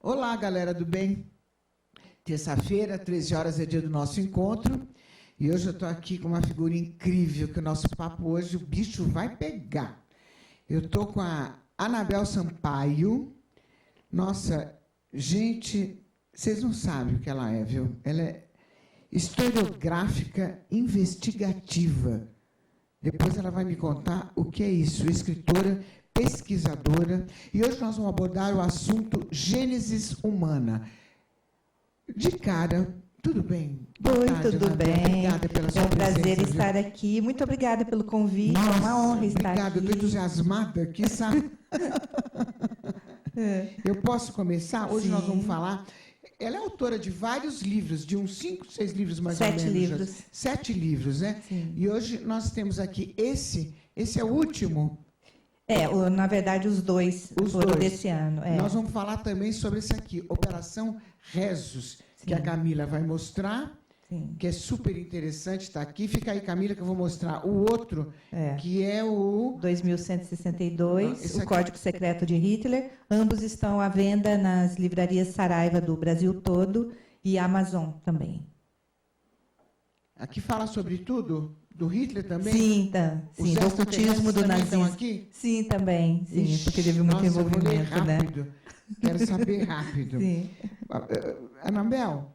Olá, galera do bem. Terça-feira, 13 horas é dia do nosso encontro. E hoje eu estou aqui com uma figura incrível, que o nosso papo hoje, o bicho vai pegar. Eu estou com a Anabel Sampaio. Nossa, gente, vocês não sabem o que ela é, viu? Ela é historiográfica investigativa. Depois ela vai me contar o que é isso. Escritora, pesquisadora. E hoje nós vamos abordar o assunto Gênesis humana. De cara, tudo bem? Oi, tudo bem? Obrigada pela sua presença. É um prazer presença, estar aqui. Muito obrigada pelo convite. Nossa, é uma honra estar obrigado. aqui. Eu estou entusiasmada aqui, sabe? Eu posso começar? Hoje nós vamos falar... Ela é autora de vários livros, de uns 5, 6 livros mais ou menos. 7 livros. 7 livros, né? Sim. E hoje nós temos aqui esse é o último. Na verdade, os dois foram desse ano. Nós vamos falar também sobre esse aqui, Operação Rezos, Sim. que a Camila vai mostrar, Sim. que é super interessante, está aqui. Fica aí, Camila, que eu vou mostrar o outro, que é o... 2162, o Código Secreto de Hitler. Ambos estão à venda nas livrarias Saraiva do Brasil todo e Amazon também. Aqui fala sobre tudo? Do Hitler também? Sim, sim, do ocultismo do nazismo. Aqui? Sim, também. Sim, Ixi, porque teve muito nossa, envolvimento, eu vou ler rápido. Quero saber rápido. Sim. Anabel,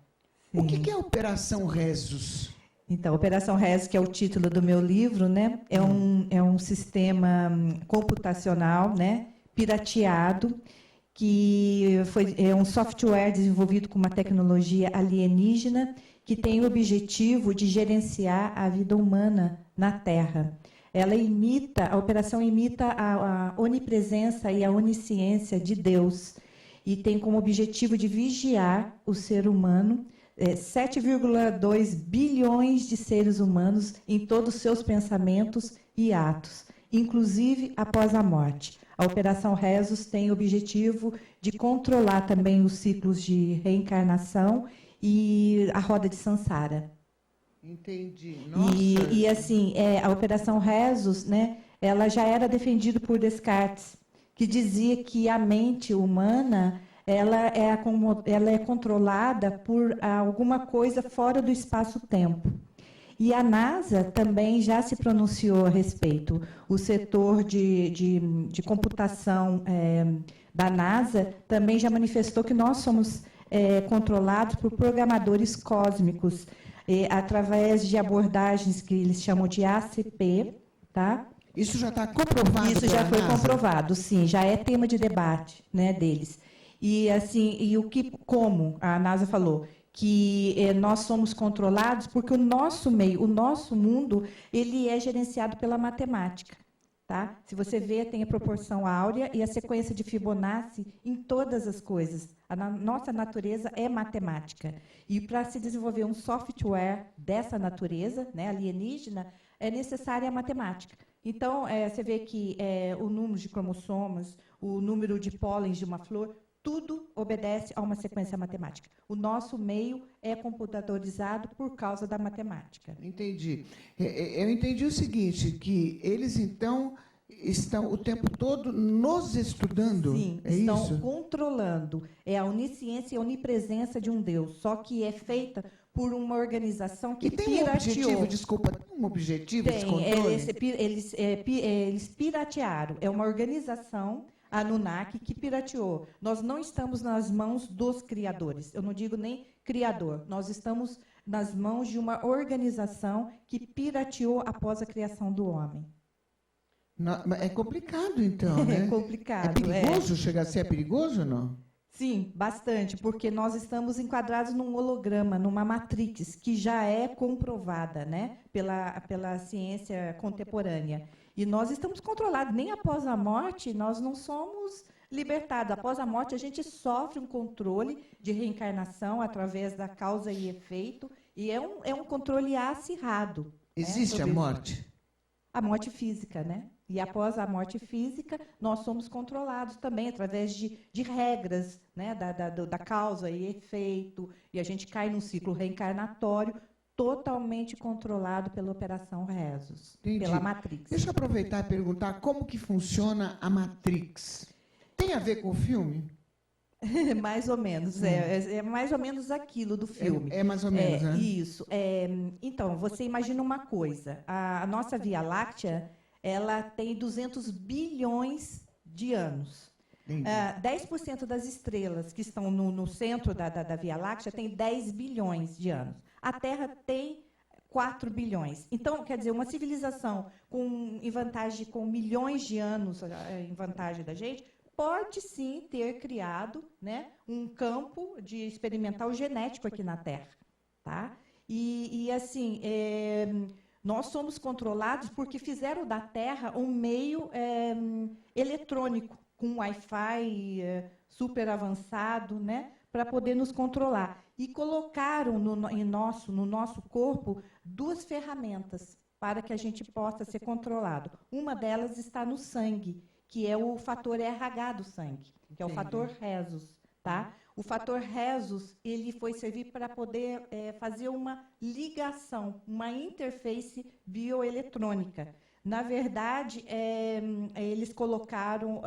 Sim. O que é Operação Rezos? Então, Operação Rezos, que é o título do meu livro, né? É um sistema computacional, né? Pirateado, que é um software desenvolvido com uma tecnologia alienígena que tem o objetivo de gerenciar a vida humana na Terra. A operação imita a onipresença e a onisciência de Deus e tem como objetivo de vigiar o ser humano, 7,2 bilhões de seres humanos em todos os seus pensamentos e atos, inclusive após a morte. A Operação Rezos tem o objetivo de controlar também os ciclos de reencarnação e a roda de Sansara. Entendi. Nossa. E assim, a Operação Rezos, né, ela já era defendida por Descartes, que dizia que a mente humana ela é controlada por alguma coisa fora do espaço-tempo. E a NASA também já se pronunciou a respeito. O setor de computação da NASA também já manifestou que nós somos controlados por programadores cósmicos, através de abordagens que eles chamam de ACP, tá? Isso já está comprovado? Isso já foi comprovado, sim, já é tema de debate, né, deles. E assim, como a NASA falou, que nós somos controlados porque o nosso meio, o nosso mundo, ele é gerenciado pela matemática. Tá? Se você vê, tem a proporção áurea e a sequência de Fibonacci em todas as coisas. A nossa natureza é matemática. E para se desenvolver um software dessa natureza, né, alienígena, é necessária a matemática. Então, você vê que o número de cromossomos, o número de pólens de uma flor, tudo obedece a uma sequência matemática. O nosso meio é computadorizado por causa da matemática. Entendi. Eu entendi o seguinte, que eles, então, estão o tempo todo nos estudando? Sim, estão controlando. É a onisciência e a onipresença de um Deus, só que é feita por uma organização que pirateou. E tem um objetivo, desculpa, tem um objetivo esse controle? Eles piratearam. É uma organização... Anunnaki, que pirateou. Nós não estamos nas mãos dos criadores. Eu não digo nem criador. Nós estamos nas mãos de uma organização que pirateou após a criação do homem. É complicado, então, né? É complicado. É perigoso? Chega a ser perigoso ou não? Sim, bastante, porque nós estamos enquadrados num holograma, numa matrix, que já é comprovada, né, pela ciência contemporânea. E nós estamos controlados. Nem após a morte, nós não somos libertados. Após a morte, a gente sofre um controle de reencarnação através da causa e efeito, e é um controle acirrado. Existe a morte? A morte física, né? E após a morte física, nós somos controlados também através de regras, né, da causa e efeito, e a gente cai num ciclo reencarnatório totalmente controlado pela Operação Rezos, pela Matrix. Deixa eu aproveitar e perguntar como que funciona a Matrix. Tem a ver com o filme? Mais ou menos, é mais ou menos aquilo do filme. É mais ou menos, né? Isso. Então, você imagina uma coisa, a nossa Via Láctea, ela tem 200 bilhões de anos. 10% das estrelas que estão no centro da Via Láctea tem 10 bilhões de anos. A Terra tem 4 bilhões. Então, quer dizer, uma civilização em vantagem com milhões de anos em vantagem da gente, pode sim ter criado, né, um campo de experimental genético aqui na Terra. Tá? E assim, nós somos controlados porque fizeram da Terra um meio eletrônico, com Wi-Fi super avançado, né, para poder nos controlar. E colocaram no nosso corpo 2 ferramentas para que a gente possa ser controlado. Uma delas está no sangue, que é o fator RH do sangue, que é o fator Rhesus. Tá? O fator Rhesus, ele foi servir para poder fazer uma ligação, uma interface bioeletrônica. Na verdade, eles colocaram...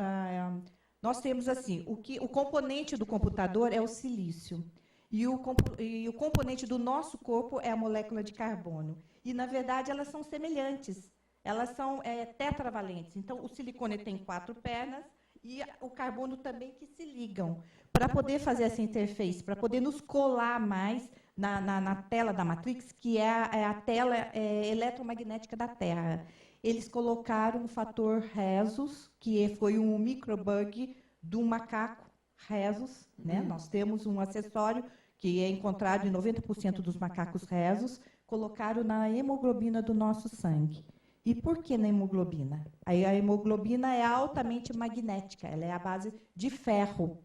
nós temos assim, o componente do computador é o silício, e o componente do nosso corpo é a molécula de carbono. E, na verdade, elas são semelhantes. Elas são tetravalentes. Então, o silicone tem 4 pernas e o carbono também que se ligam. Para poder fazer essa interface, para poder nos colar mais na tela da Matrix, que é a tela eletromagnética da Terra. Eles colocaram o fator Rhesus, que foi um microbug do macaco Rhesus. Né? Nós temos um acessório que é encontrado em 90% dos macacos Rhesus, colocaram na hemoglobina do nosso sangue. E por que na hemoglobina? A hemoglobina é altamente magnética, ela é a base de ferro.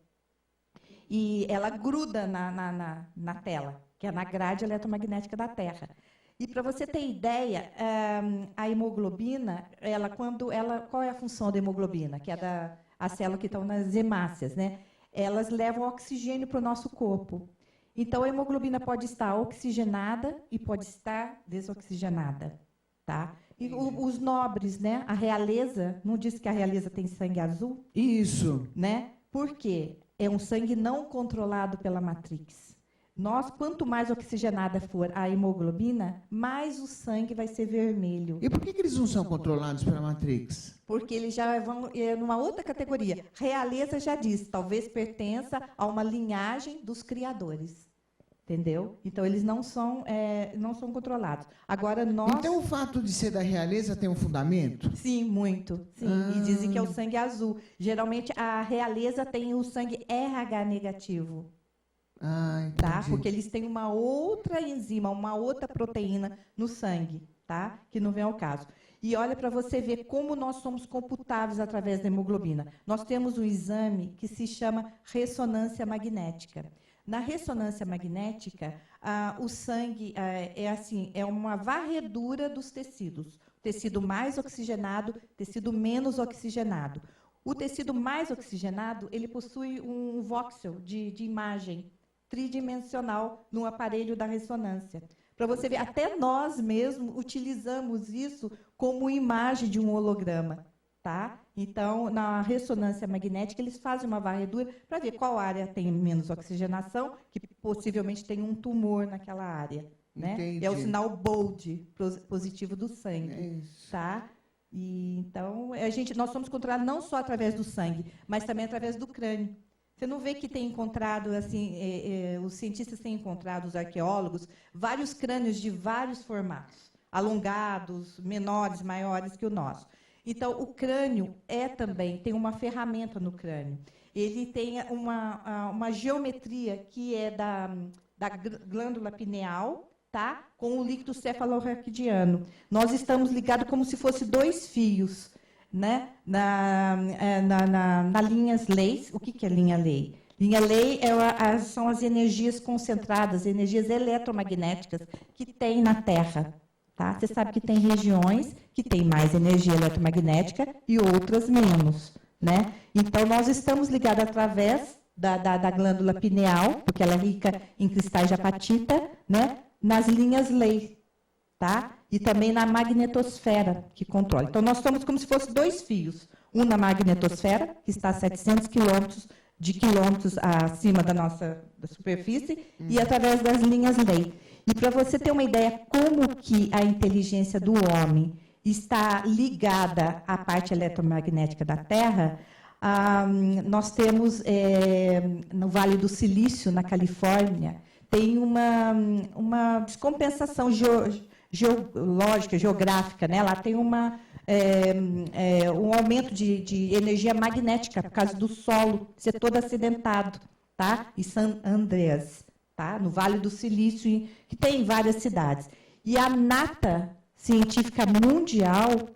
E ela gruda na tela, que é na grade eletromagnética da Terra. E para você ter ideia, a hemoglobina, qual é a função da hemoglobina? Que é a célula que estão nas hemácias, né? Elas levam oxigênio para o nosso corpo. Então, a hemoglobina pode estar oxigenada e pode estar desoxigenada. Tá? E os nobres, né? A realeza, não disse que a realeza tem sangue azul? Isso. Né? Por quê? É um sangue não controlado pela Matrix. Quanto mais oxigenada for a hemoglobina, mais o sangue vai ser vermelho. E por que eles não são controlados pela Matrix? Porque eles já vão numa outra categoria. Realeza já diz, talvez pertença a uma linhagem dos criadores. Entendeu? Então, eles não são controlados. Agora, Então, o fato de ser da realeza tem um fundamento? Sim, muito. Sim. E dizem que é o sangue azul. Geralmente, a realeza tem o sangue RH negativo. Entendi. Tá? Porque eles têm uma outra enzima, uma outra proteína no sangue, tá? Que não vem ao caso. E olha para você ver como nós somos computáveis através da hemoglobina. Nós temos um exame que se chama ressonância magnética. Na ressonância magnética, o sangue é uma varredura dos tecidos. Tecido mais oxigenado, tecido menos oxigenado. O tecido mais oxigenado, ele possui um voxel de imagem tridimensional no aparelho da ressonância. Para você ver, até nós mesmos utilizamos isso como imagem de um holograma. Tá? Então, na ressonância magnética, eles fazem uma varredura para ver qual área tem menos oxigenação, que possivelmente tem um tumor naquela área. Né? É o sinal bold positivo do sangue. Tá? E, então, nós somos controlados não só através do sangue, mas também através do crânio. Você não vê que tem encontrado, assim, os cientistas têm encontrado, os arqueólogos, vários crânios de vários formatos, alongados, menores, maiores que o nosso. Então, o crânio tem uma ferramenta no crânio. Ele tem uma geometria que é da glândula pineal, tá? Com o líquido cefalorraquidiano. Nós estamos ligados como se fosse 2 fios, né? Na linhas leis. O que é linha lei? Linha lei são as energias concentradas, energias eletromagnéticas que tem na Terra. Tá? Você sabe que tem regiões que têm mais energia eletromagnética e outras menos. Né? Então, nós estamos ligados através da glândula pineal, porque ela é rica em cristais de apatita, né? Nas linhas lei. Tá? E também na magnetosfera, que controla. Então, nós estamos como se fossem 2 fios. Um na magnetosfera, que está a 700 quilômetros de quilômetros acima da superfície e através das linhas-lei. E para você ter uma ideia como que a inteligência do homem está ligada à parte eletromagnética da Terra, nós temos no Vale do Silício, na Califórnia, tem uma descompensação geológica, geográfica, né? Lá tem um aumento de energia magnética por causa do solo ser todo acidentado, tá? E San Andreas, tá? No Vale do Silício, que tem várias cidades. E a nata científica mundial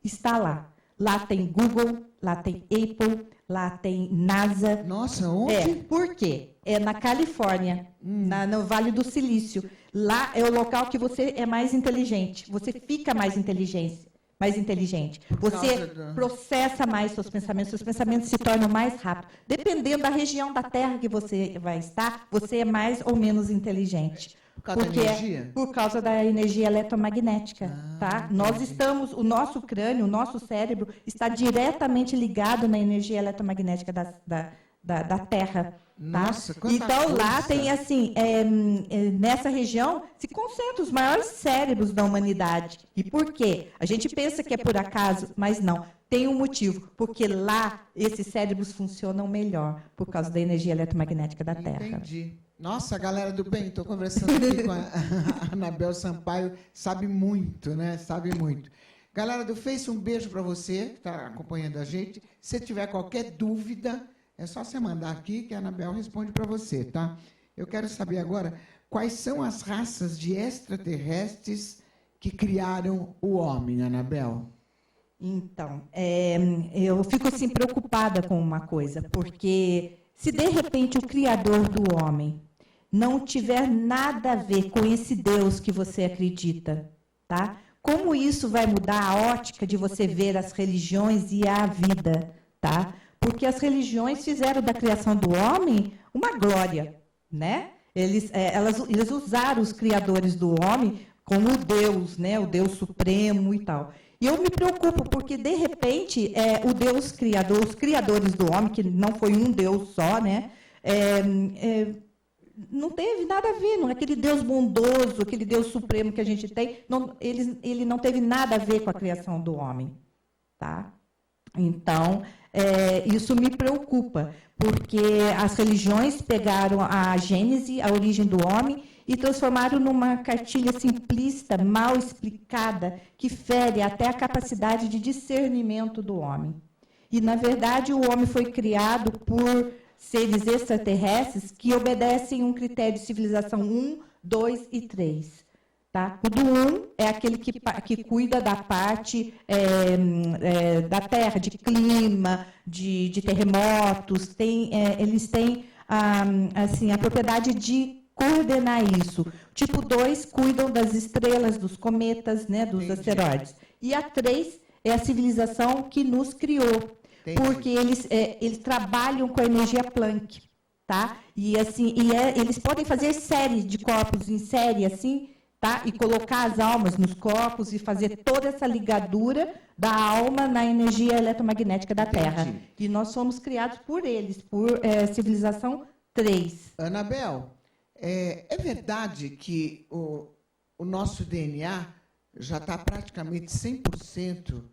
está lá. Lá tem Google, lá tem Apple, lá tem NASA. Nossa, onde? Por quê? É na Califórnia, no Vale do Silício. Lá é o local que você é mais inteligente. Você fica mais inteligente. Você processa mais seus pensamentos se tornam mais rápidos. Dependendo da região da Terra que você vai estar, você é mais ou menos inteligente. Por causa da energia? Por causa da energia eletromagnética. Tá? Nós estamos, o nosso crânio, o nosso cérebro, está diretamente ligado na energia eletromagnética da Terra. Tá? Nossa, então, lá coisa. tem, assim, nessa região, se concentram os maiores cérebros da humanidade. E por quê? A gente pensa que é por acaso, mas não. Tem um motivo, porque lá esses cérebros funcionam melhor, por causa da energia eletromagnética da Terra. Entendi. Nossa, galera do bem, estou conversando aqui com a Anabel Sampaio, sabe muito, né? Sabe muito. Galera do Face, um beijo para você, que está acompanhando a gente. Se tiver qualquer dúvida, é só você mandar aqui que a Anabel responde para você, tá? Eu quero saber agora quais são as raças de extraterrestres que criaram o homem, Anabel. Então, eu fico assim preocupada com uma coisa, porque se de repente o Criador do homem não tiver nada a ver com esse Deus que você acredita, tá? Como isso vai mudar a ótica de você ver as religiões e a vida, tá? Porque as religiões fizeram da criação do homem uma glória, né? Eles usaram os criadores do homem como o Deus, né? O Deus supremo e tal. E eu me preocupo, porque, de repente, o Deus criador, os criadores do homem, que não foi um Deus só, né? Não teve nada a ver, não é aquele Deus bondoso, aquele Deus supremo que a gente tem, ele não teve nada a ver com a criação do homem. Tá? Então, isso me preocupa, porque as religiões pegaram a gênese, a origem do homem, e transformaram numa cartilha simplista, mal explicada, que fere até a capacidade de discernimento do homem. E, na verdade, o homem foi criado por seres extraterrestres que obedecem um critério de civilização 1, 2 e 3. Tá? O do 1 é aquele que cuida da parte da Terra, de clima, de terremotos. Eles têm assim, a propriedade de coordenar isso. Tipo 2 cuidam das estrelas, dos cometas, né, dos asteroides. E a 3 é a civilização que nos criou. Porque eles trabalham com a energia Planck, tá? E assim, eles podem fazer séries de corpos em série, assim, tá? E colocar as almas nos corpos e fazer toda essa ligadura da alma na energia eletromagnética da Terra. E nós somos criados por eles, por civilização 3. Anabel, é verdade que o nosso DNA já está praticamente 100%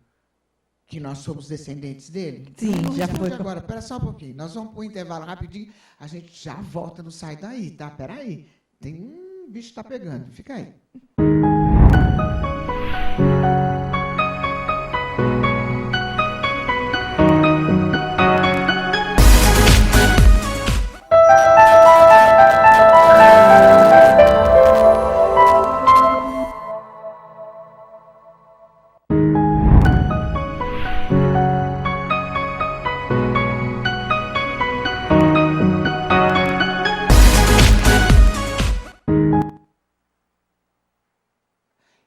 que nós somos descendentes dele? Sim, já foi. Agora, espera só um pouquinho. Nós vamos para o intervalo rapidinho. A gente já volta, não sai daí, tá? Espera aí. Tem um bicho que está pegando. Fica aí.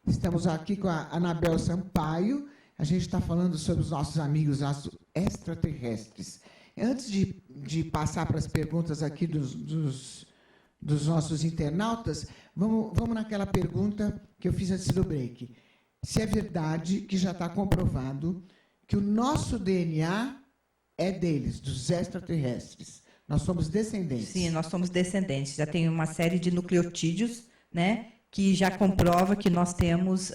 Estamos aqui com a Anabel Sampaio. A gente está falando sobre os nossos amigos extraterrestres. Antes de passar para as perguntas aqui dos nossos internautas, vamos naquela pergunta que eu fiz antes do break. Se é verdade que já está comprovado que o nosso DNA é deles, dos extraterrestres. Nós somos descendentes. Sim, nós somos descendentes. Já tem uma série de nucleotídeos, né, que já comprova que nós temos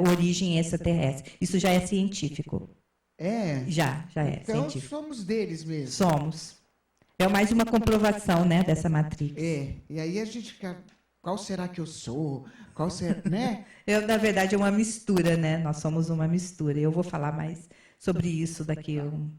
origem extraterrestre. Isso já é científico. É? Já é então, científico. somos deles mesmo. Somos. É mais uma comprovação, né, dessa matrix. E aí a gente fica, qual será que eu sou? Qual será, né? Na verdade, é uma mistura, né? Nós somos uma mistura. Eu vou falar mais sobre isso daqui a um...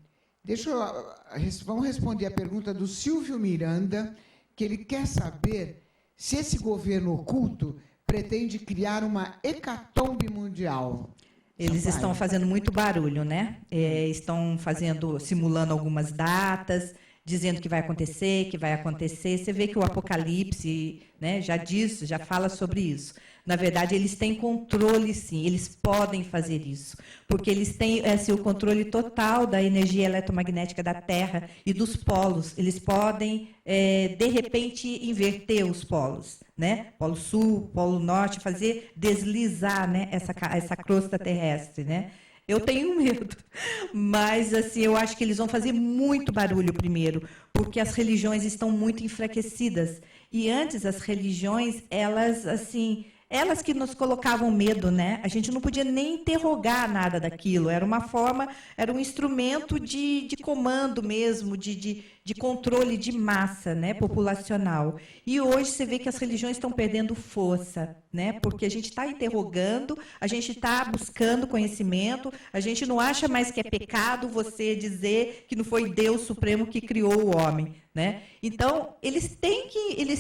Vamos responder a pergunta do Silvio Miranda, que ele quer saber se esse governo oculto pretende criar uma hecatombe mundial. Eles estão fazendo muito barulho, né? Estão simulando algumas datas, dizendo que vai acontecer, que vai acontecer. Você vê que o Apocalipse, né, já fala sobre isso. Na verdade, eles têm controle, sim, eles podem fazer isso, porque eles têm o controle total da energia eletromagnética da Terra e dos polos. Eles podem, de repente, inverter os polos, né? Polo Sul, Polo Norte, fazer deslizar, né, essa crosta terrestre, né? Eu tenho medo, mas assim, eu acho que eles vão fazer muito barulho primeiro, porque as religiões estão muito enfraquecidas. E antes as religiões, elas que nos colocavam medo, né? A gente não podia nem interrogar nada daquilo. Era uma forma, era um instrumento de comando mesmo, de controle de massa, né, populacional. E hoje você vê que as religiões estão perdendo força, né? Porque a gente está interrogando, a gente está buscando conhecimento, a gente não acha mais que é pecado você dizer que não foi Deus Supremo que criou o homem, né? Então, eles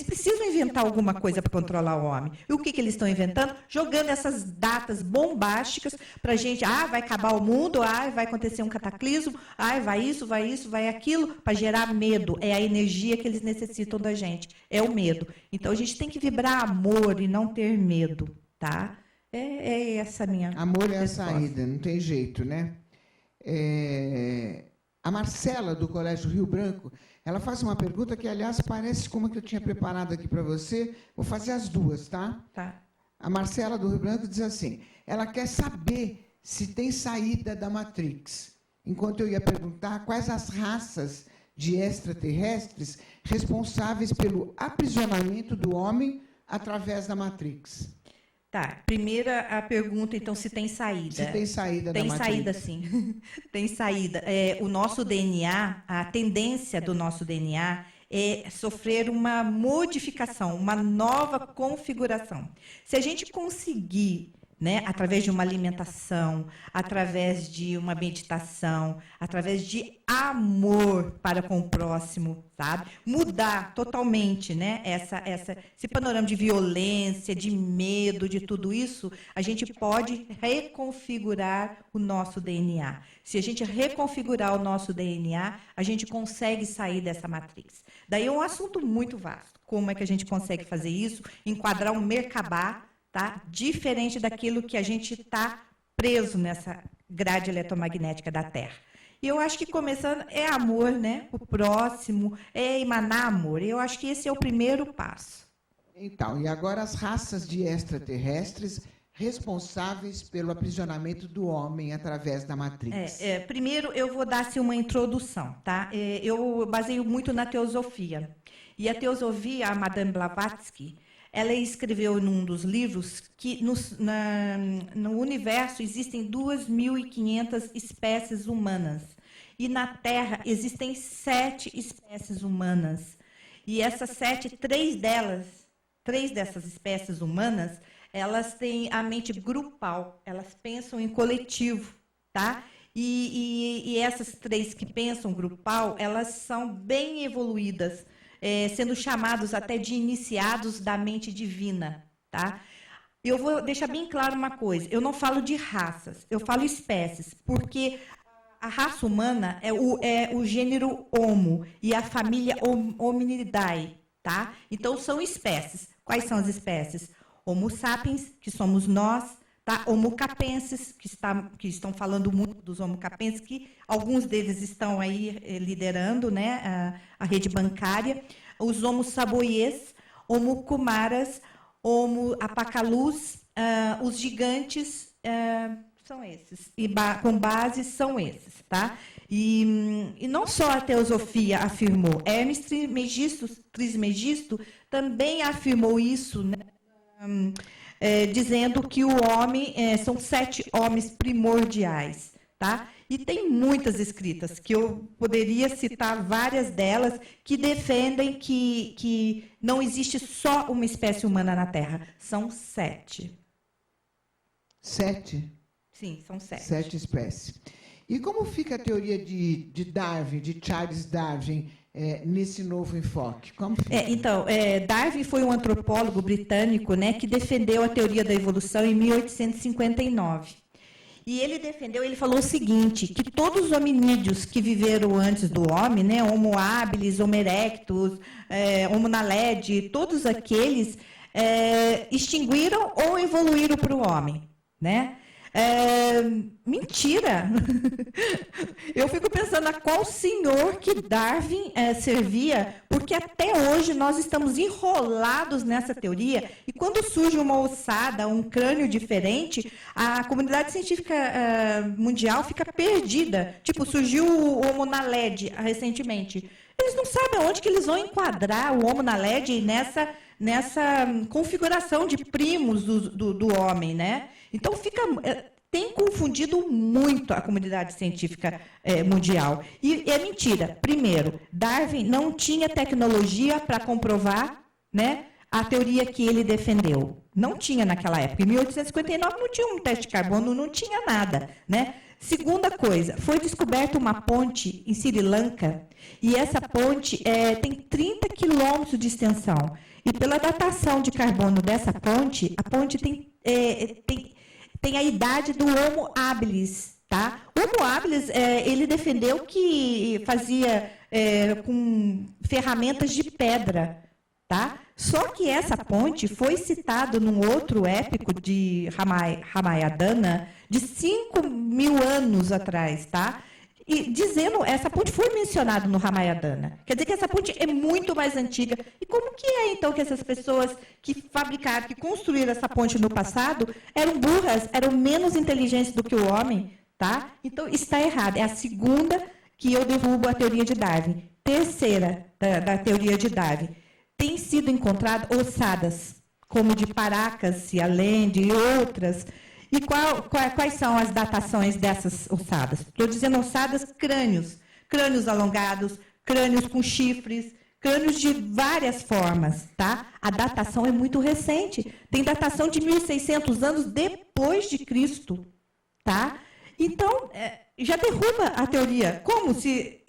precisam inventar alguma coisa para controlar o homem. E o que eles estão inventando? Jogando essas datas bombásticas para a gente, vai acabar o mundo, vai acontecer um cataclismo, vai isso, vai aquilo, para gerar medo. É a energia que eles necessitam da gente, é o medo. Então, a gente tem que vibrar amor e não ter medo, tá? É essa a minha Amor é a resposta. saída, não tem jeito, né? A Marcela, do Colégio Rio Branco, ela faz uma pergunta que, aliás, parece como que eu tinha preparado aqui para você. Vou fazer as duas, tá? Tá. A Marcela, do Rio Branco, diz assim, ela quer saber se tem saída da Matrix. Enquanto eu ia perguntar quais as raças de extraterrestres responsáveis pelo aprisionamento do homem através da Matrix. Tá, primeira a pergunta, então, se tem saída. Se tem saída da Tem Matrix. saída, sim. Tem saída. O nosso DNA, a tendência do nosso DNA é sofrer uma modificação, uma nova configuração. Se a gente conseguir, né, através de uma alimentação, através de uma meditação, através de amor para com o próximo, sabe? Mudar totalmente, né, esse panorama de violência, de medo, de tudo isso, a gente pode reconfigurar o nosso DNA. Se a gente reconfigurar o nosso DNA, a gente consegue sair dessa matriz. Daí é um assunto muito vasto. Como é que a gente consegue fazer isso? Enquadrar um Merkabah, tá? Diferente daquilo que a gente está preso nessa grade eletromagnética da Terra. E eu acho que começando é amor, né? O próximo, é emanar amor. Eu acho que esse é o primeiro passo. Então, e agora as raças de extraterrestres responsáveis pelo aprisionamento do homem através da Matrix. Primeiro, eu vou dar uma introdução, tá? Eu baseio muito na teosofia. E a teosofia, a Madame Blavatsky, ela escreveu num dos livros que no universo existem 2.500 espécies humanas. E na Terra existem 7 espécies humanas. E essas 7, 3 dessas espécies humanas, elas têm a mente grupal, elas pensam em coletivo, tá? E essas 3 que pensam grupal, elas são bem evoluídas, sendo chamados até de iniciados da mente divina, tá? Eu vou deixar bem claro uma coisa, eu não falo de raças, eu falo espécies, porque a raça humana é o gênero Homo e a família Hominidae, tá? Então, são espécies. Quais são as espécies? Homo sapiens, que somos nós, tá? Homo capenses, que estão falando muito dos Homo capenses, que alguns deles estão aí liderando, né, a rede bancária. Os Homo saboiês, Homo kumaras, Homo apacalus, os gigantes são esses. E com base são esses, tá? E não só a teosofia afirmou, Hermes Trismegisto também afirmou isso, né? Dizendo que o homem são 7 homens primordiais, tá? E tem muitas escritas, que eu poderia citar várias delas, que defendem que não existe só uma espécie humana na Terra. São 7. 7? Sim, são 7. 7 espécies. E como fica a teoria de Darwin, de Charles Darwin, nesse novo enfoque? Como fica? Então, Darwin foi um antropólogo britânico, né, que defendeu a teoria da evolução em 1859. E ele falou o seguinte, que todos os hominídeos que viveram antes do homem, né, Homo habilis, Homo erectus, Homo naledi, todos aqueles extinguiram ou evoluíram para o homem, né? Mentira! Eu fico pensando a qual senhor que Darwin servia, porque até hoje nós estamos enrolados nessa teoria, e quando surge uma ossada, um crânio diferente, a comunidade científica mundial fica perdida. Tipo, surgiu o Homo naledi recentemente. Eles não sabem aonde que eles vão enquadrar o Homo naledi nessa configuração de primos do homem, né? Então, tem confundido muito a comunidade científica mundial. E é mentira. Primeiro, Darwin não tinha tecnologia para comprovar, né, a teoria que ele defendeu. Não tinha naquela época. Em 1859 não tinha um teste de carbono, não tinha nada, né? Segunda coisa, foi descoberta uma ponte em Sri Lanka, e essa ponte tem 30 quilômetros de extensão. E pela datação de carbono dessa ponte, a ponte tem a idade do Homo habilis, tá? O Homo habilis, ele defendeu que fazia com ferramentas de pedra, tá? Só que essa ponte foi citada num outro épico de Ramayana de 5.000 anos atrás, tá? E dizendo, essa ponte foi mencionada no Ramayana. Quer dizer que essa ponte é muito mais antiga. E como que então, que essas pessoas que fabricaram, que construíram essa ponte no passado, eram burras, eram menos inteligentes do que o homem, tá? Então, está errado. É a segunda que eu derrubo a teoria de Darwin. Terceira da teoria de Darwin. Tem sido encontradas ossadas, como de Paracas e além de outras. E quais são as datações dessas ossadas? Estou dizendo ossadas, crânios alongados, crânios com chifres, crânios de várias formas, tá? A datação é muito recente, tem datação de 1.600 anos depois de Cristo, tá? Então, já derruba a teoria, como se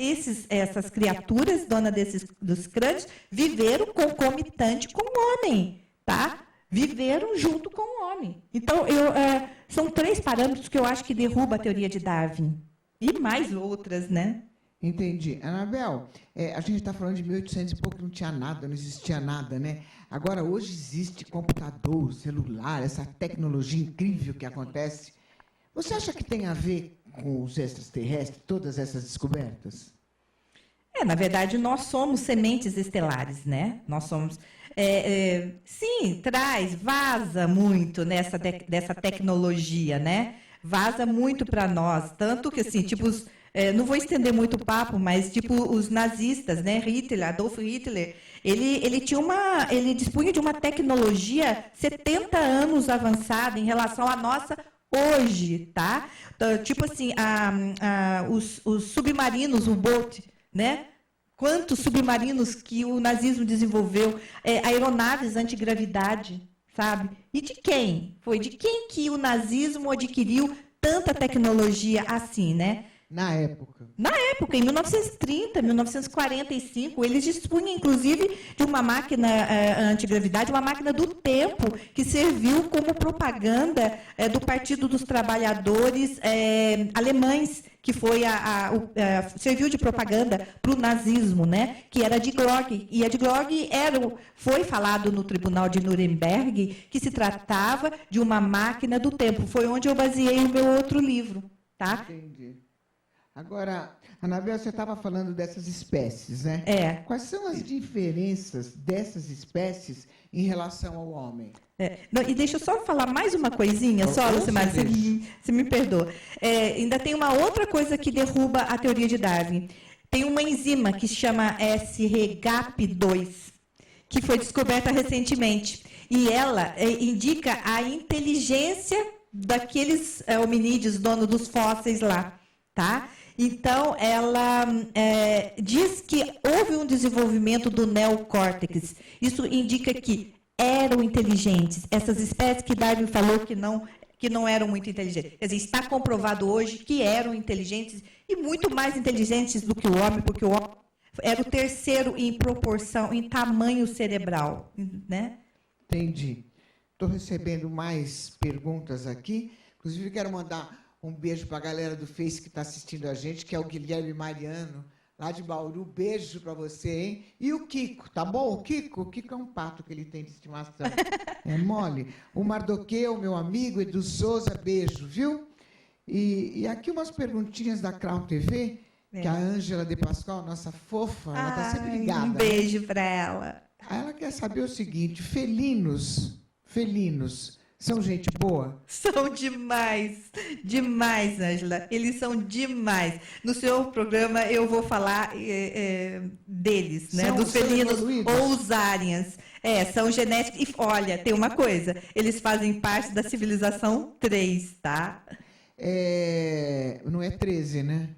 essas criaturas, donas dos crânios, viveram concomitante com o homem, tá? Viveram junto com o homem. Então, são 3 parâmetros que eu acho que derruba a teoria de Darwin. E mais outras, né? Entendi. Anabel, a gente está falando de 1800 e pouco, não tinha nada, não existia nada, né? Agora, hoje existe computador, celular, essa tecnologia incrível que acontece. Você acha que tem a ver com os extraterrestres, todas essas descobertas? Na verdade, nós somos sementes estelares, né? Nós somos... sim, vaza muito dessa tecnologia, né? Vaza muito para nós, tanto que, assim, tipo, não vou estender muito o papo, mas, tipo, os nazistas, né? Adolf Hitler, ele dispunha de uma tecnologia 70 anos avançada em relação à nossa hoje, tá? Então, tipo assim, os submarinos, o boat, né? Quantos submarinos que o nazismo desenvolveu, aeronaves antigravidade, sabe? E de quem? Foi de quem que o nazismo adquiriu tanta tecnologia assim, né? Na época, em 1930, 1945, eles dispunham, inclusive, de uma máquina antigravidade, uma máquina do tempo, que serviu como propaganda do Partido dos Trabalhadores alemães, que foi serviu de propaganda para o nazismo, né? Que era a Die Glocke. E a Die Glocke foi falado no Tribunal de Nuremberg que se tratava de uma máquina do tempo. Foi onde eu baseei o meu outro livro, tá? Entendi. Agora, Anabel, você estava falando dessas espécies, né? É. Quais são as diferenças dessas espécies em relação ao homem? Não, e deixa eu só falar mais uma coisinha, só, Lucimar, você me perdoa. Ainda tem uma outra coisa que derruba a teoria de Darwin. Tem uma enzima que se chama SRGAP2, que foi descoberta recentemente. E ela indica a inteligência daqueles hominídeos, dono dos fósseis lá, tá? Então, ela diz que houve um desenvolvimento do neocórtex. Isso indica que eram inteligentes. Essas espécies que Darwin falou que não eram muito inteligentes. Quer dizer, está comprovado hoje que eram inteligentes e muito mais inteligentes do que o homem, porque o homem era o terceiro em proporção, em tamanho cerebral, né? Entendi. Estou recebendo mais perguntas aqui. Inclusive, quero mandar um beijo para a galera do Face que está assistindo a gente, que é o Guilherme Mariano, lá de Bauru. Beijo para você, hein? E o Kiko, tá bom? O Kiko é um pato que ele tem de estimação. É mole. O Mardoqueu, meu amigo, Edu Souza, beijo, viu? E aqui umas perguntinhas da Crown TV, que a Ângela de Pascoal, nossa fofa, ela está sempre ligada. Um beijo para ela. Ela quer saber o seguinte: felinos são gente boa? São demais, demais, Ângela. Eles são demais. No seu programa eu vou falar deles, né? Dos felinos ousarians. São genéticos. E olha, tem uma coisa: eles fazem parte da civilização 3, tá? Não é 13, né?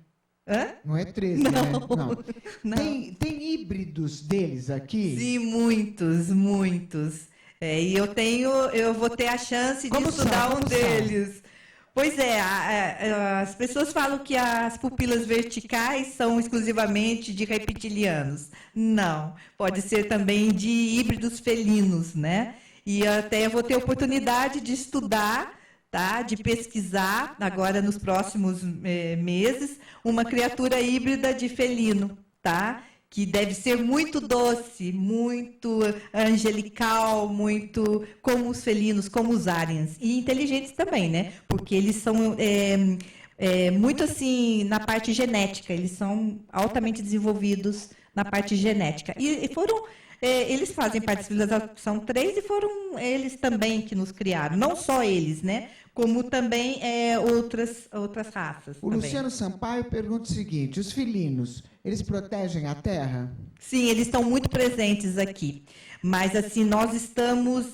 Hã? Não é 13, não, né? Não. Tem híbridos deles aqui? Sim, muitos. E eu vou ter a chance de estudar um deles. Pois as pessoas falam que as pupilas verticais são exclusivamente de reptilianos. Não, pode ser também de híbridos felinos, né? E até eu vou ter oportunidade de estudar, tá? De pesquisar, agora nos próximos meses, uma criatura híbrida de felino, tá? Que deve ser muito doce, muito angelical, muito como os felinos, como os arians. E inteligentes também, né? Porque eles são muito assim na parte genética, eles são altamente desenvolvidos na parte genética. E foram... eles fazem parte da civilização 3 e foram eles também que nos criaram. Não só eles, né? Como também outras raças. O também. Luciano Sampaio pergunta o seguinte: os felinos, eles protegem a Terra? Sim, eles estão muito presentes aqui. Mas, assim, nós estamos...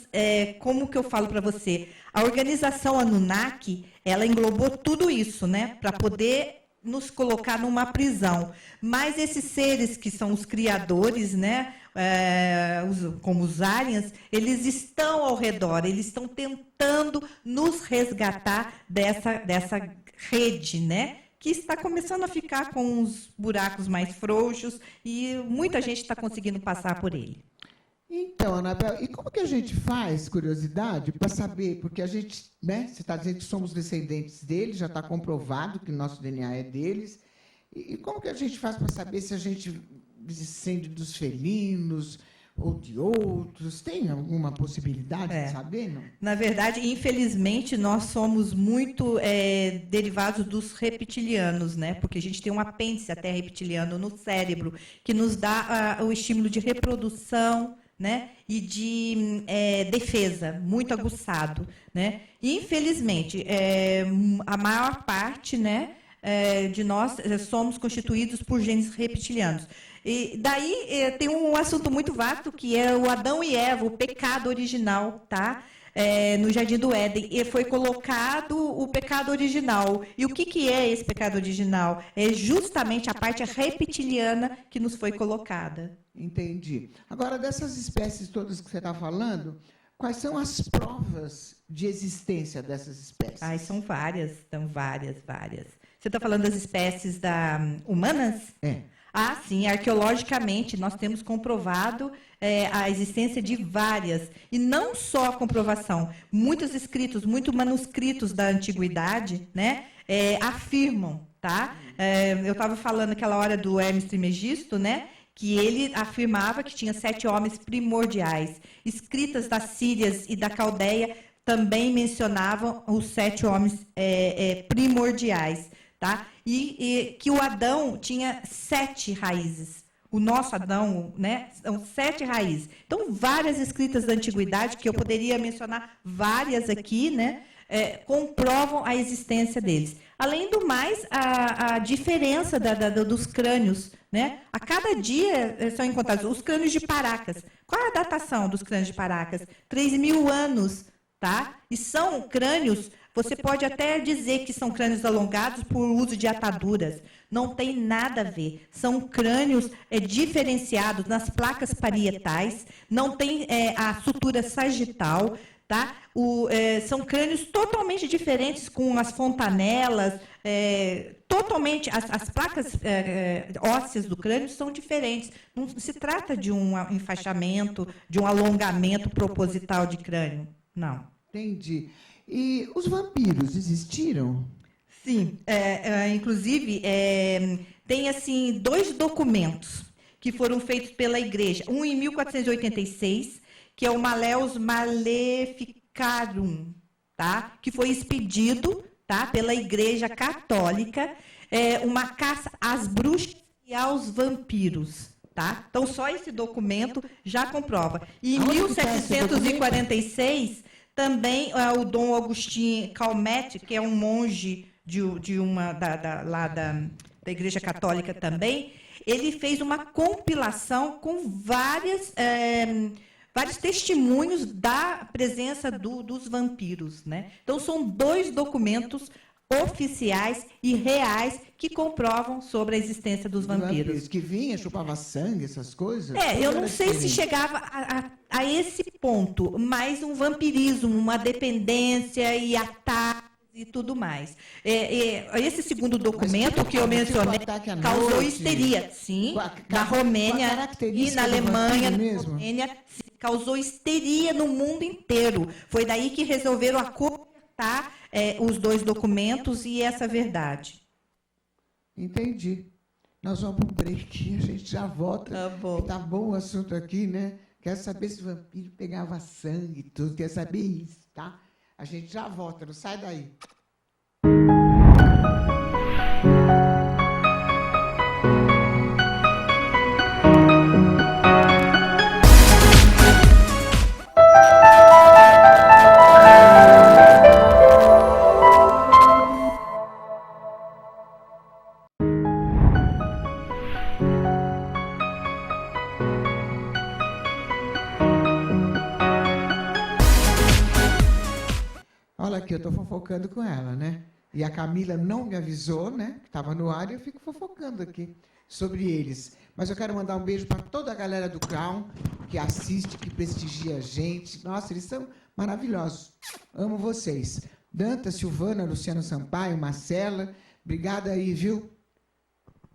como que eu falo para você? A organização Anunnaki, ela englobou tudo isso, né? Para poder nos colocar numa prisão. Mas esses seres que são os criadores, né? Como os aliens, eles estão ao redor, eles estão tentando nos resgatar dessa rede, né? Que está começando a ficar com os buracos mais frouxos e muita gente está conseguindo passar por ele. Então, Anabel, e como que a gente faz, curiosidade, para saber, porque a gente, né, você está dizendo que somos descendentes deles, já está comprovado que o nosso DNA é deles, e como que a gente faz para saber se a gente descende dos felinos ou de outros? Tem alguma possibilidade de saber, não? Na verdade, infelizmente, nós somos muito derivados dos reptilianos, né? Porque a gente tem um apêndice até reptiliano no cérebro que nos dá o estímulo de reprodução, né? E de defesa, muito aguçado, né? E, infelizmente, a maior parte, né, de nós somos constituídos por genes reptilianos. E daí tem um assunto muito vasto que é o Adão e Eva, o pecado original, tá? No Jardim do Éden, e foi colocado o pecado original. E o que é esse pecado original? É justamente a parte reptiliana que nos foi colocada. Entendi. Agora, dessas espécies todas que você está falando, quais são as provas de existência dessas espécies? São várias. Você está falando das espécies humanas? Sim, arqueologicamente nós temos comprovado a existência de várias, e não só a comprovação, muitos escritos, muitos manuscritos da antiguidade, né, afirmam, tá? Eu estava falando aquela hora do Hermes Trismegisto, né, que ele afirmava que tinha 7 homens primordiais. Escritas das Sírias e da Caldeia também mencionavam os 7 homens primordiais. tá? E que o Adão tinha 7 raízes. O nosso Adão, né, são 7 raízes. Então, várias escritas da antiguidade, que eu poderia mencionar várias aqui, né, comprovam a existência deles. Além do mais, a diferença dos crânios, né? A cada dia são encontrados os crânios de Paracas. Qual é a datação dos crânios de Paracas? 3.000 anos, tá? E são crânios, você pode até dizer que são crânios alongados por uso de ataduras. Não tem nada a ver. São crânios diferenciados nas placas parietais, não tem a sutura sagital, tá? São crânios totalmente diferentes, com as fontanelas, totalmente, as placas ósseas do crânio são diferentes. Não se trata de um enfaixamento, de um alongamento proposital de crânio, não. Entendi. E os vampiros existiram? Sim, inclusive tem assim 2 documentos que foram feitos pela Igreja. Um em 1486, que é o Maleus Maleficarum, tá? Que foi expedido, tá, pela Igreja Católica, uma caça às bruxas e aos vampiros. Tá? Então, só esse documento já comprova. E em 1746, também o Dom Agostinho Calmette, que é um monge da Igreja Católica também, ele fez uma compilação com vários testemunhos da presença dos vampiros, né? Então, são 2 documentos oficiais e reais que comprovam sobre a existência dos vampiros. Que vinha, chupava sangue, essas coisas? Eu não sei se chegava a esse ponto, mas um vampirismo, uma dependência e ataques e tudo mais. Esse segundo documento que eu mencionei causou histeria, sim, na Romênia e na Alemanha, causou histeria no mundo inteiro. Foi daí que resolveram acortar os 2 documentos e essa verdade. Entendi. Nós vamos para um break, a gente já volta. Tá bom. Tá bom o assunto aqui, né? Quero saber se o vampiro pegava sangue e tudo, quero saber isso, tá? A gente já volta, não sai daí. Olha aqui, eu estou fofocando com ela, né? E a Camila não me avisou, né? Que estava no ar, e eu fico fofocando aqui sobre eles. Mas eu quero mandar um beijo para toda a galera do Crown, que assiste, que prestigia a gente. Nossa, eles são maravilhosos. Amo vocês. Danta, Silvana, Luciano Sampaio, Marcela, obrigada aí, viu?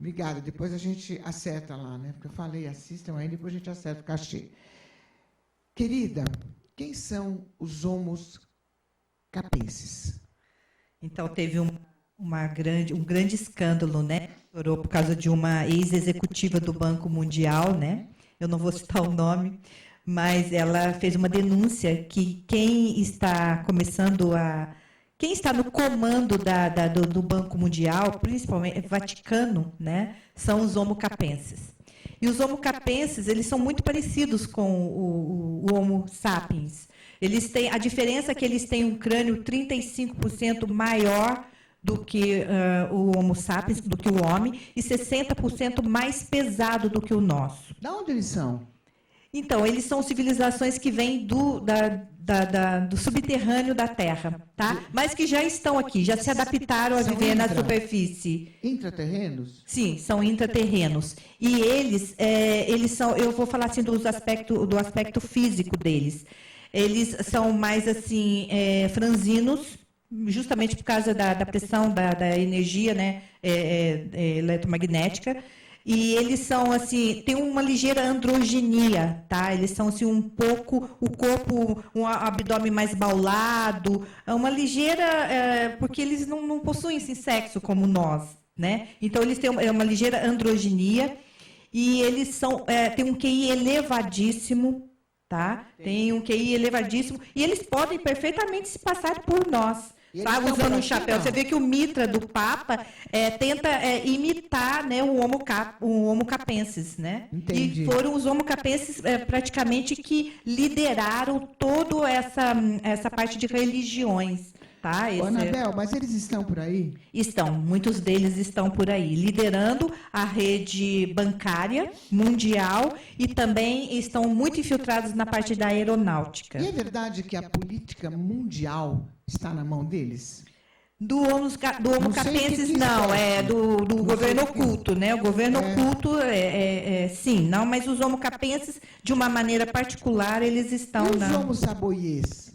Obrigada. Depois a gente acerta lá, né? Porque eu falei, assistam aí, depois a gente acerta o cachê. Querida, quem são os homos capenses? Então, teve um grande escândalo, né? Estourou por causa de uma ex-executiva do Banco Mundial, né? Eu não vou citar o nome, mas ela fez uma denúncia que quem está no comando do Banco Mundial, principalmente Vaticano, né? São os homo capenses. E os homo capenses, eles são muito parecidos com o Homo sapiens. A diferença é que eles têm um crânio 35% maior do que o Homo sapiens, do que o homem, e 60% mais pesado do que o nosso. De onde eles são? Então, eles são civilizações que vêm do subterrâneo da Terra, tá? Mas que já estão aqui, já se adaptaram a viver na superfície. Intraterrenos? Sim, são intraterrenos. E eles são, eu vou falar assim do aspecto físico deles. Eles são mais assim franzinos, justamente por causa da pressão da energia, né, eletromagnética. E eles são assim, tem uma ligeira androginia, tá? Eles são assim um pouco o corpo, um abdômen mais baulado, uma ligeira, porque eles não possuem assim, sexo como nós, né? Então eles têm uma ligeira androginia e eles têm um QI elevadíssimo. Tá? Tem um QI elevadíssimo e eles podem perfeitamente se passar por nós. tá? Usando um chapéu. Você vê que o mitra do Papa tenta imitar, né, o Homo capensis, né? Entendi. E foram os Homo capensis praticamente que lideraram toda essa parte de religiões. Tá? Ô, Anabel, mas eles estão por aí? Estão, muitos deles estão por aí, liderando a rede bancária mundial e também estão muito infiltrados na parte da aeronáutica. E é verdade que a política mundial está na mão deles? Do Homo capensis, não, é do governo oculto, né? O governo oculto, sim, não, mas os Homo capensis, de uma maneira particular, eles estão... E os Homo saboiês?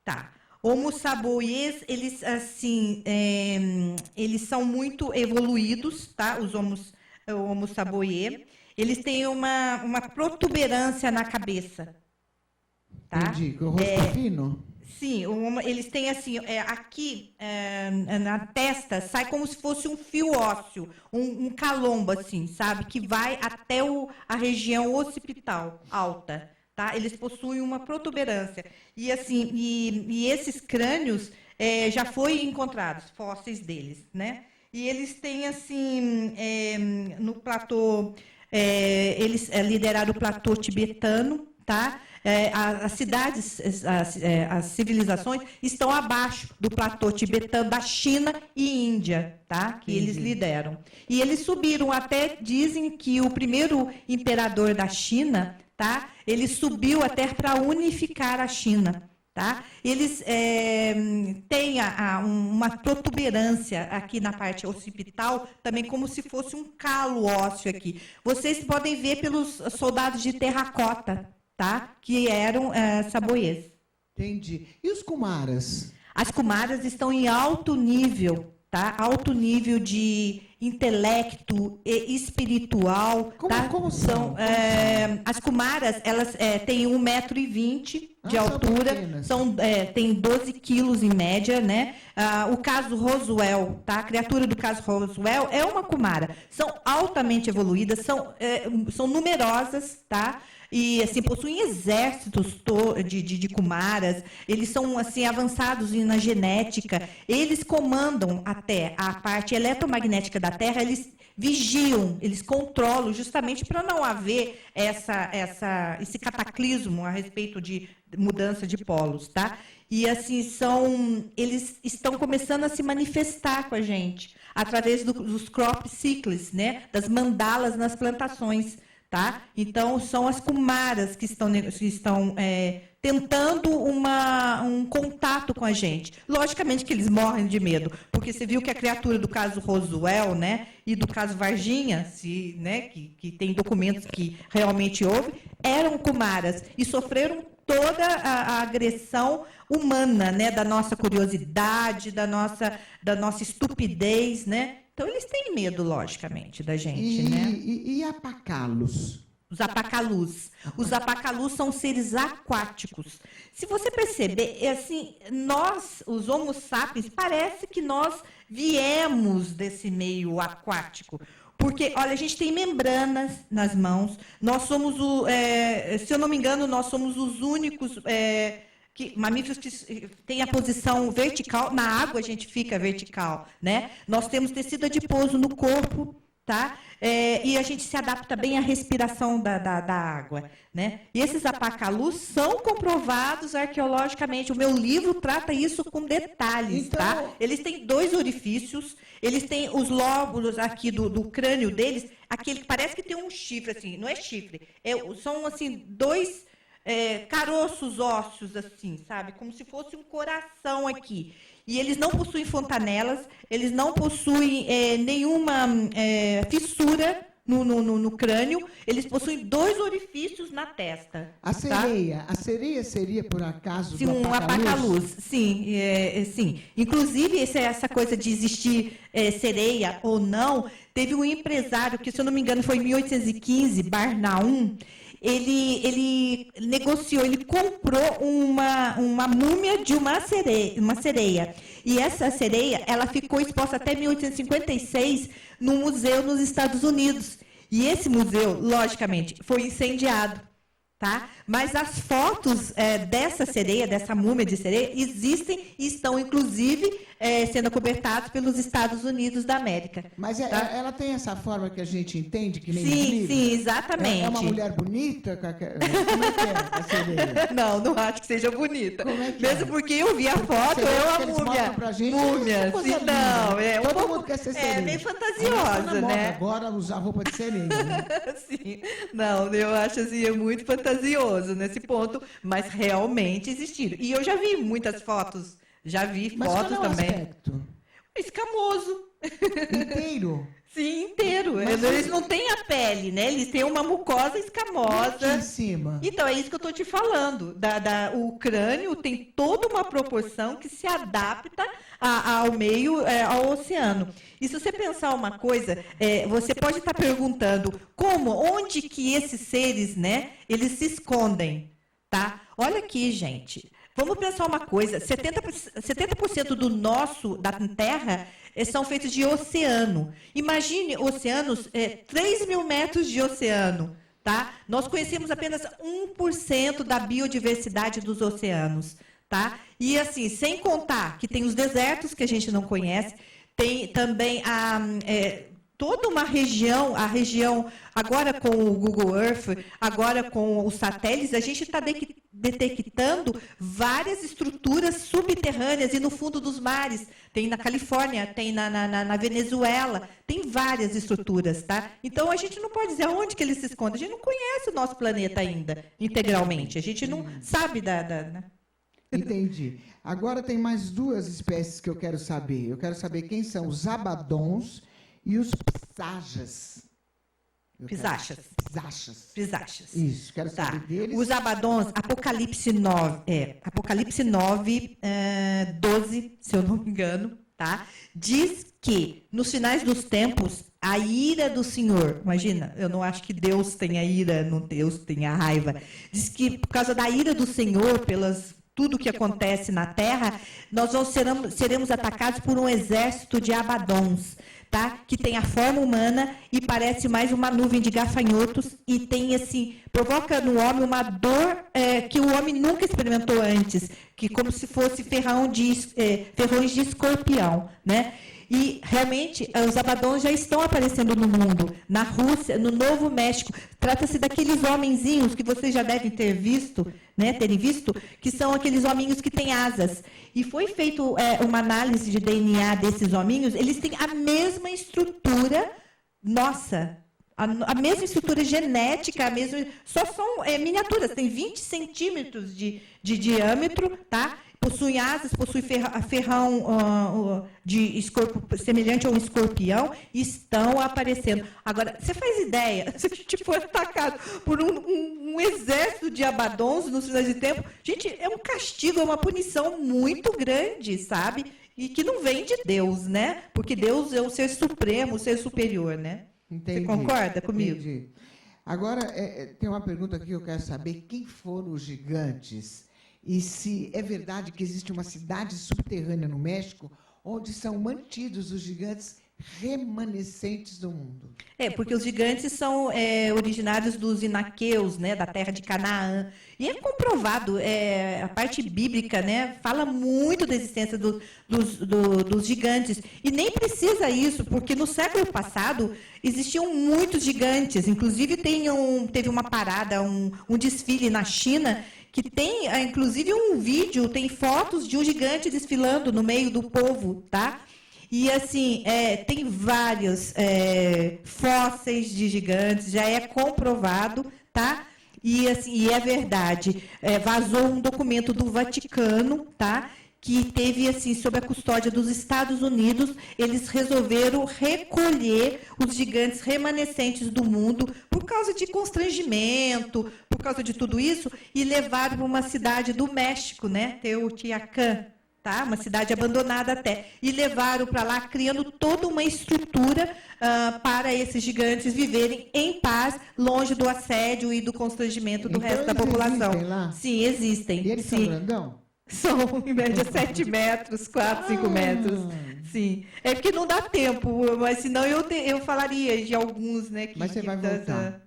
Tá. Homo saboiês, eles assim, eles são muito evoluídos, tá? Os Homo saboiê, eles têm uma protuberância na cabeça, tá? Entendi, com o rosto fino? Sim, eles têm assim, aqui na testa sai como se fosse um fio ósseo, um calombo assim, sabe? Que vai até a região occipital alta. Tá? Eles possuem uma protuberância. E, assim, e esses crânios já foram encontrados, fósseis deles. Né? E eles têm, assim, no platô, eles lideraram o platô tibetano, tá? As cidades, as civilizações estão abaixo do platô tibetano da China e Índia, tá? Que eles lideram. E eles subiram, até dizem que o primeiro imperador da China... Tá? Ele subiu até para unificar a China. Tá? Eles têm uma protuberância aqui na parte occipital, também como se fosse um calo ósseo aqui. Vocês podem ver pelos soldados de terracota, tá? Que eram saboiês. Entendi. E os Kumaras? As Kumaras estão em alto nível, tá? Alto nível de intelecto e espiritual. Como são? As Kumaras, elas têm 1,20 m de altura, tem 12 quilos em média, né? O caso Roswell, tá? A criatura do caso Roswell é uma Kumara. São altamente evoluídas, são numerosas, tá? E assim possuem exércitos de Kumaras. Eles são assim avançados na genética. Eles comandam até a parte eletromagnética da Terra. Eles vigiam, eles controlam, justamente para não haver esse cataclismo a respeito de mudança de polos, tá? E assim eles estão começando a se manifestar com a gente através dos crop cycles, né? Das mandalas nas plantações. Tá? Então, são as Kumaras que estão tentando um contato com a gente. Logicamente que eles morrem de medo, porque você viu que a criatura do caso Roswell, né, e do caso Varginha, né, que tem documentos que realmente houve, eram Kumaras e sofreram toda a agressão humana, né, da nossa curiosidade, da nossa estupidez, né? Então, eles têm medo, logicamente, da gente, né? E apacalos? Os apacalus. Os apacalus são seres aquáticos. Se você perceber, assim, nós, os Homo sapiens, parece que nós viemos desse meio aquático. Porque, olha, a gente tem membranas nas mãos. Nós somos, se eu não me engano, nós somos os únicos... mamíferos que têm a posição vertical, na água a gente fica vertical, né? Nós temos tecido adiposo no corpo, tá? E a gente se adapta bem à respiração da água, né? E esses apacalus são comprovados arqueologicamente. O meu livro trata isso com detalhes, tá? Eles têm 2 orifícios, eles têm os lóbulos aqui do crânio deles, aquele que parece que tem um chifre, assim, não é chifre, são, assim, 2... caroços ósseos, assim, sabe? Como se fosse um coração aqui. E eles não possuem fontanelas, eles não possuem nenhuma fissura no crânio, eles possuem 2 orifícios na testa. A sereia seria, por acaso, sim, um apacalus? Sim, sim. Inclusive, essa coisa de existir sereia ou não, teve um empresário, que, se eu não me engano, foi em 1815, Barnaum. Ele negociou, ele comprou uma múmia de uma sereia. E essa sereia, ela ficou exposta até 1856 num museu nos Estados Unidos. E esse museu, logicamente, foi incendiado. tá? Mas as fotos dessa sereia, dessa múmia de sereia, existem e estão, inclusive, sendo acobertadas pelos Estados Unidos da América. Mas tá? ela tem essa forma que a gente entende, que nem Sim, exatamente. É uma mulher bonita? Como é que é a sereia? Não acho que seja bonita. Como é que Mesmo porque eu vi a foto, é uma múmia. Pra gente, múmia, sim, não. É todo um pouco, mundo quer ser sereia. É meio fantasiosa, né? Agora usar roupa de sereia. Né? Sim. Não, eu acho assim, é muito fantasioso nesse ponto, mas realmente existiram. E eu já vi muitas fotos, Mas fotos qual é o também. aspecto? Escamoso. Inteiro? Sim, inteiro. Eles não têm a pele, né? Eles têm uma mucosa escamosa. Aqui em cima. Então, é isso que eu estou te falando. O crânio tem toda uma proporção que se adapta ao meio, ao oceano. E se você pensar uma coisa, você pode estar perguntando onde que esses seres, né, eles se escondem, tá? Olha aqui, gente. Vamos pensar uma coisa, 70% da Terra são feitos de oceano. Imagine oceanos, 3 mil metros de oceano. Tá? Nós conhecemos apenas 1% da biodiversidade dos oceanos. Tá? E assim, sem contar que tem os desertos que a gente não conhece, tem também toda uma região, agora com o Google Earth, agora com os satélites, a gente está detectando várias estruturas subterrâneas e no fundo dos mares. Tem na Califórnia, tem na Venezuela, tem várias estruturas, tá? Então, a gente não pode dizer aonde que eles se escondem. A gente não conhece o nosso planeta ainda, integralmente. A gente não sabe né? Entendi. Agora tem mais duas espécies que eu quero saber. Eu quero saber quem são os abadons e os pisachas. Pisachas. Isso, quero saber deles. Os abadons, Apocalipse 9, 12, se eu não me engano, tá? Diz que, nos finais dos tempos, a ira do Senhor, imagina, eu não acho que Deus tenha ira, não Deus tenha raiva, diz que por causa da ira do Senhor, tudo que acontece na Terra, nós seremos atacados por um exército de abadons, tá? Que tem a forma humana e parece mais uma nuvem de gafanhotos e tem assim, provoca no homem uma dor que o homem nunca experimentou antes, que como se fosse ferrões de escorpião, né? E realmente os abadons já estão aparecendo no mundo, na Rússia, no Novo México. Trata-se daqueles homenzinhos que vocês já devem ter visto, né, terem visto, que são aqueles hominhos que têm asas. E foi feita uma análise de DNA desses hominhos, eles têm a mesma estrutura, a mesma estrutura genética, só são miniaturas, tem 20 centímetros de diâmetro, tá? Possuem asas, possuem ferrão semelhante a um escorpião, e estão aparecendo. Agora, você faz ideia, se a gente for atacado por um exército de abadons nos finais de tempo, gente, é um castigo, é uma punição muito grande, sabe? E que não vem de Deus, né? Porque Deus é o ser supremo, o ser superior, né? Entendi. Você concorda comigo? Entendi. Agora, tem uma pergunta aqui que eu quero saber. Quem foram os gigantes? E se é verdade que existe uma cidade subterrânea no México onde são mantidos os gigantes remanescentes do mundo? Porque os gigantes são originários dos inaqueus, né, da terra de Canaã. E é comprovado, a parte bíblica, né, fala muito da existência dos gigantes. E nem precisa isso, porque no século passado existiam muitos gigantes. Inclusive, teve uma parada, um desfile na China, que tem, inclusive, um vídeo, tem fotos de um gigante desfilando no meio do povo, tá? E, assim, tem vários fósseis de gigantes, já é comprovado, tá? E, assim, e é verdade. Vazou um documento do Vaticano, tá? Que teve, assim, sob a custódia dos Estados Unidos, eles resolveram recolher os gigantes remanescentes do mundo por causa de constrangimento, por causa de tudo isso, e levaram para uma cidade do México, né? Teotihuacan, tá? Uma cidade abandonada até. E levaram para lá, criando toda uma estrutura para esses gigantes viverem em paz, longe do assédio e do constrangimento do resto da população. Existem lá? Sim, existem. E eles são grandão? São, em média, 7 metros, 4, 5 metros. Sim. É porque não dá tempo, mas senão eu falaria de alguns, né? Mas você vai voltar.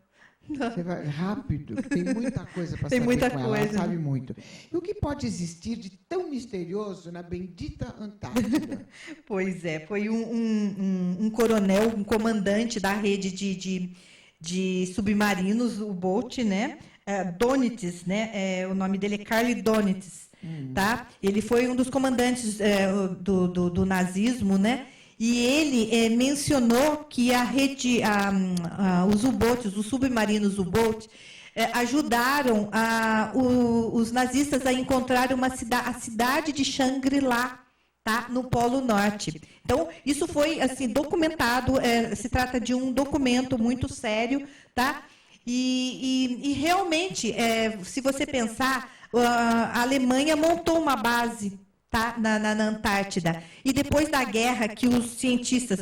Você vai rápido, que tem muita coisa para Tem saber muita com ela, ela coisa. sabe muito. E o que pode existir de tão misterioso na bendita Antártida? Pois é, foi um coronel, um comandante da rede de submarinos, o Bolt, né? Donitis, né? O nome dele é Carl Donitis, tá? Ele foi um dos comandantes do nazismo, né? E ele mencionou que a rede, os U-boats, os submarinos U-boat, ajudaram os nazistas a encontrar a cidade de Shangri-La, tá? No Polo Norte. Então, isso foi assim documentado, se trata de um documento muito sério, tá? E realmente, se você pensar, a Alemanha montou uma base, tá? na Antártida. E depois da guerra, que os cientistas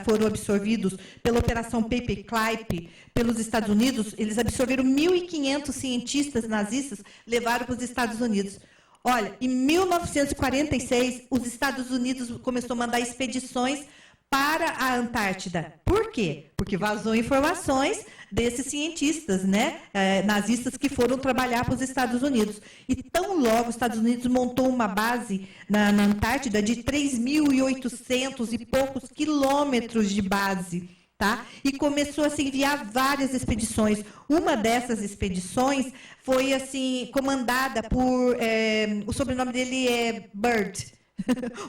foram absorvidos pela Operação Paperclip pelos Estados Unidos, eles absorveram 1.500 cientistas nazistas, levaram para os Estados Unidos. Olha, em 1946, os Estados Unidos começou a mandar expedições para a Antártida. Por quê? Porque vazou informações desses cientistas, né, nazistas que foram trabalhar para os Estados Unidos. E tão logo os Estados Unidos montou uma base na Antártida de 3.800 e poucos quilômetros de base. Tá? E começou a se enviar várias expedições. Uma dessas expedições foi assim comandada por o sobrenome dele é Byrd.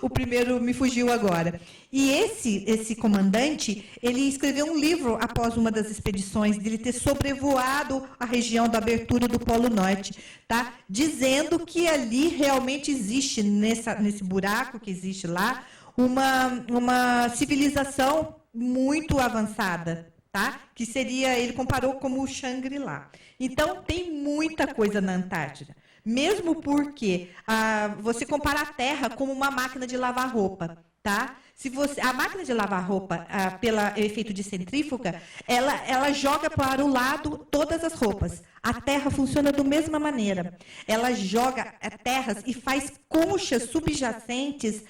O primeiro me fugiu agora. E esse comandante, ele escreveu um livro após uma das expedições, dele ter sobrevoado a região da abertura do Polo Norte, tá? Dizendo que ali realmente existe, nesse buraco que existe lá, uma civilização muito avançada, tá? Que seria, ele comparou como o Shangri-La. Então, tem muita coisa na Antártida. Mesmo porque você compara a Terra como uma máquina de lavar roupa, tá? A máquina de lavar roupa, pelo efeito de centrífuga, ela joga para o lado todas as roupas. A Terra funciona da mesma maneira. Ela joga terras e faz conchas subjacentes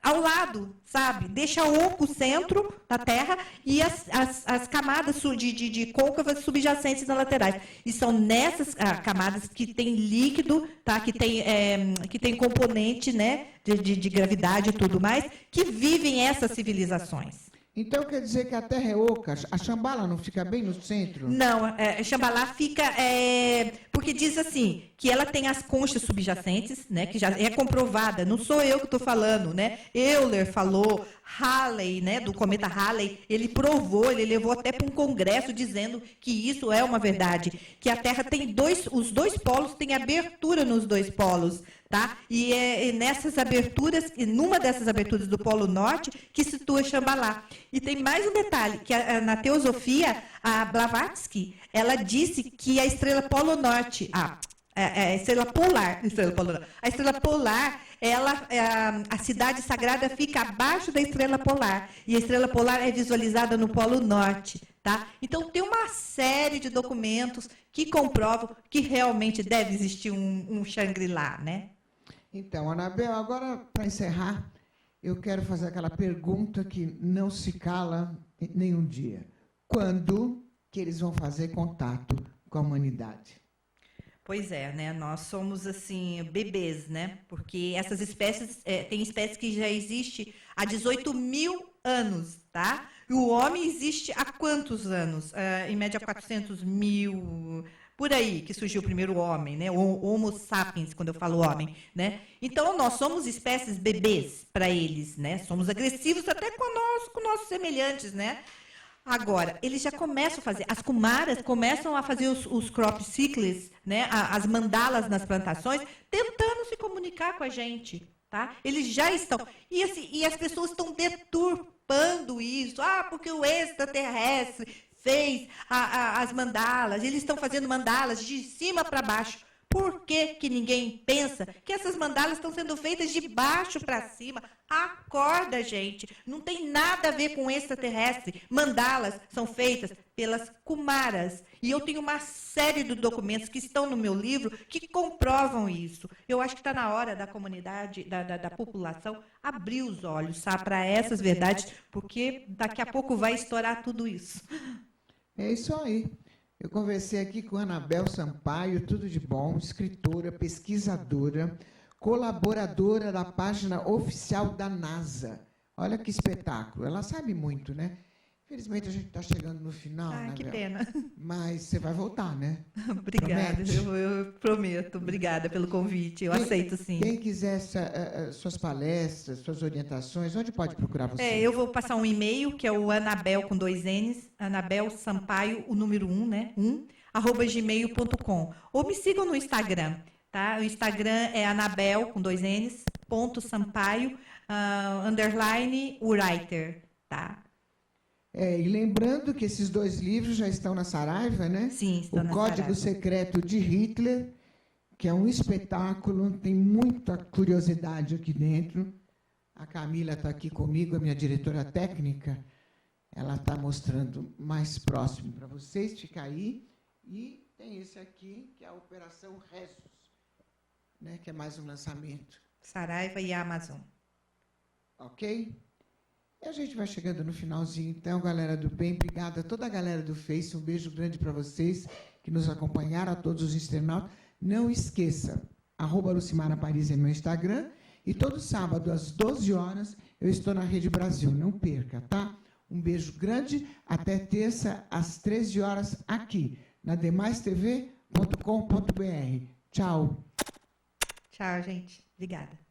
ao lado, sabe? Deixa oco o centro da Terra e as camadas de côncavas subjacentes nas laterais. E são nessas camadas que tem líquido, tá? Que tem componente, né? De gravidade e tudo mais, que vivem essas civilizações. Então quer dizer que a Terra é oca, a Shambhala não fica bem no centro? Não, Shambhala fica... porque diz assim, que ela tem as conchas subjacentes, né, que já é comprovada, não sou eu que estou falando, né? Euler falou, Halley, né, do cometa Halley, ele provou, ele levou até para um congresso dizendo que isso é uma verdade, que a Terra tem os dois polos, tem abertura nos dois polos, tá? E nessas aberturas, e numa dessas aberturas do Polo Norte, que situa Shambhala. E tem mais um detalhe, que na teosofia, a Blavatsky, ela disse que a estrela Polo Norte, a estrela polar, a cidade sagrada fica abaixo da estrela polar, e a estrela polar é visualizada no Polo Norte, tá? Então, tem uma série de documentos que comprovam que realmente deve existir um Shangri-La, né? Então, Anabel, agora, para encerrar, eu quero fazer aquela pergunta que não se cala nenhum dia. Quando que eles vão fazer contato com a humanidade? Pois é, né? Nós somos assim bebês, né? Porque essas espécies tem espécies que já existem há 18 mil anos, tá? E o homem existe há quantos anos? Em média 400 mil, por aí que surgiu o primeiro homem, né? O Homo sapiens, quando eu falo homem, né? Então nós somos espécies bebês para eles, né? Somos agressivos até com nossos semelhantes, né? Agora, eles já começam a fazer, as kumaras começam a fazer os crop circles, né, as mandalas nas plantações, tentando se comunicar com a gente, tá? Eles já estão, e as pessoas estão deturpando isso, porque o extraterrestre fez as mandalas, eles estão fazendo mandalas de cima para baixo. Por que ninguém pensa que essas mandalas estão sendo feitas de baixo para cima? Acorda, gente. Não tem nada a ver com extraterrestre. Mandalas são feitas pelas kumaras. E eu tenho uma série de documentos que estão no meu livro que comprovam isso. Eu acho que está na hora da comunidade, da população, abrir os olhos, sabe, para essas verdades, porque daqui a pouco vai estourar tudo isso. É isso aí. Eu conversei aqui com Anabel Sampaio, tudo de bom, escritora, pesquisadora, colaboradora da página oficial da NASA. Olha que espetáculo. Ela sabe muito, né? Infelizmente, a gente está chegando no final, Que Anabel. pena. Mas você vai voltar, né? Obrigada, Promete? eu prometo. Obrigada pelo convite. Eu aceito, sim. Quem quiser suas palestras, suas orientações, onde pode procurar você? Eu vou passar um e-mail, que é o Anabel com 2 N's, Anabel Sampaio, o número 1, né? @gmail.com. Ou me sigam no Instagram, tá? O Instagram é Anabel com 2 N's, _Sampaio, _ writer, tá? E lembrando que esses 2 livros já estão na Saraiva, né? Sim, estão na O Código Saraiva. Secreto de Hitler, que é um espetáculo, tem muita curiosidade aqui dentro. A Camila está aqui comigo, a minha diretora técnica. Ela está mostrando mais próximo para vocês, fica aí. E tem esse aqui, que é a Operação Ressus, né? Que é mais um lançamento. Saraiva e Amazon. Ok? E a gente vai chegando no finalzinho, então, galera do bem. Obrigada a toda a galera do Face. Um beijo grande para vocês que nos acompanharam, a todos os internautas. Não esqueça, @Lucimara Paris é meu Instagram. E todo sábado, às 12 horas, eu estou na Rede Brasil. Não perca, tá? Um beijo grande. Até terça, às 13 horas, aqui, na demaistv.com.br. Tchau. Tchau, gente. Obrigada.